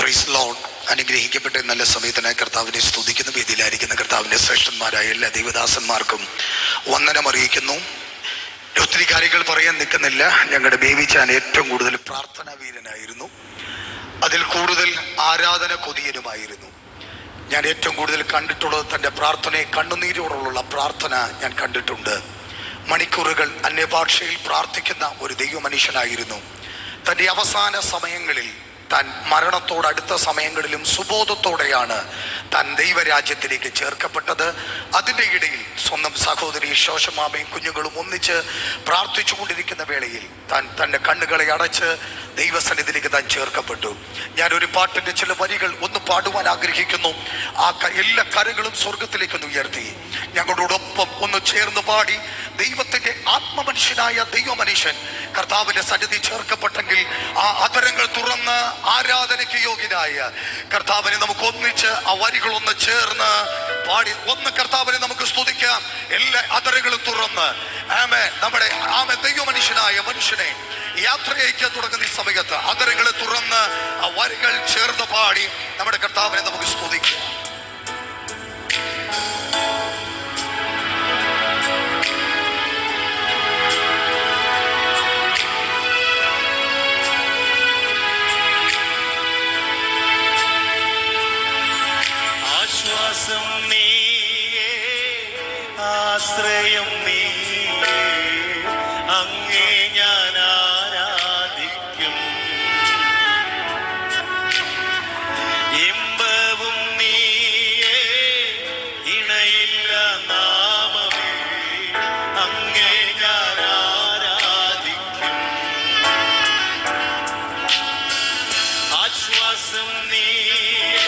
Praise Lord. അനുഗ്രഹിക്കപ്പെട്ട നല്ല സമയത്തിനായി കർത്താവിനെ സ്തുതിക്കുന്നു. വേദിയിലായിരിക്കുന്ന കർത്താവിൻ്റെ ശ്രേഷ്ഠന്മാരായ എല്ലാ ദൈവദാസന്മാർക്കും വന്ദനം അറിയിക്കുന്നു. ഒത്തിരി കാര്യങ്ങൾ പറയാൻ നിൽക്കുന്നില്ല. ഞങ്ങളുടെ ബേബിച്ചാൻ ഏറ്റവും കൂടുതൽ പ്രാർത്ഥനാ വീരനായിരുന്നു, അതിൽ കൂടുതൽ ആരാധന കൊതിയനുമായിരുന്നു. ഞാൻ ഏറ്റവും കൂടുതൽ കണ്ടിട്ടുള്ളത് തൻ്റെ പ്രാർത്ഥനയെ കണ്ണുനീരോടുള്ള പ്രാർത്ഥന ഞാൻ കണ്ടിട്ടുണ്ട്. മണിക്കൂറുകൾ അന്യഭാഷയിൽ പ്രാർത്ഥിക്കുന്ന ഒരു ദൈവമനുഷ്യനായിരുന്നു. തൻ്റെ അവസാന സമയങ്ങളിൽ, താൻ മരണത്തോടടുത്ത സമയങ്ങളിലും സുബോധത്തോടെയാണ് താൻ ദൈവരാജ്യത്തിലേക്ക് ചേർക്കപ്പെട്ടത്. അതിൻ്റെ ഇടയിൽ സ്വന്തം സഹോദരി ശോശമാമയും കുഞ്ഞുങ്ങളും ഒന്നിച്ച് പ്രാർത്ഥിച്ചു കൊണ്ടിരിക്കുന്ന വേളയിൽ താൻ തൻ്റെ കണ്ണുകളെ അടച്ച് ദൈവസന്നിധിയിലേക്ക് താൻ ചേർക്കപ്പെട്ടു. ഞാനൊരു പാട്ടിൻ്റെ ചില വരികൾ ഒന്ന് പാടുവാൻ ആഗ്രഹിക്കുന്നു. എല്ലാ കരങ്ങളും സ്വർഗത്തിലേക്കൊന്ന് ഉയർത്തി ഞങ്ങളോടൊപ്പം ഒന്ന് ചേർന്ന് പാടി ദൈവത്തിൻ്റെ ആത്മമനുഷ്യനായ ദൈവമനുഷ്യൻ കർത്താവിൻ്റെ സന്നിധി ചേർക്കപ്പെട്ടെങ്കിൽ ആ അതരങ്ങൾ തുറന്ന് ആരാധനയ്ക്ക് യോഗ്യനായ കർത്താവിനെ നമുക്ക് ഒന്നിച്ച് ആ വരികളൊന്ന് ചേർന്ന് പാടി ഒന്ന് കർത്താവിനെ നമുക്ക് സ്തുതിക്കാം. എല്ലാ അതരങ്ങളും തുറന്ന് നമ്മുടെ ദൈവമനുഷ്യനായ മനുഷ്യനെ യാത്രയയക്കാൻ തുടങ്ങുന്ന ഈ സമയത്ത് അതരങ്ങളെ തുറന്ന് ആ വരികൾ ചേർന്ന് പാടി നമ്മുടെ കർത്താവിനെ നമുക്ക് സ്തുതിക്കാം. ആശ്വാസം നീയേ, ആശ്രയം നീയേ, അങ്ങേ ഞാൻ ആരാധിക്കും. ഇമ്പവും നീയേ, ഇണയില്ല നാമമേ, അങ്ങേ ഞാൻ ആരാധിക്കും. ആശ്വാസം നീയേ,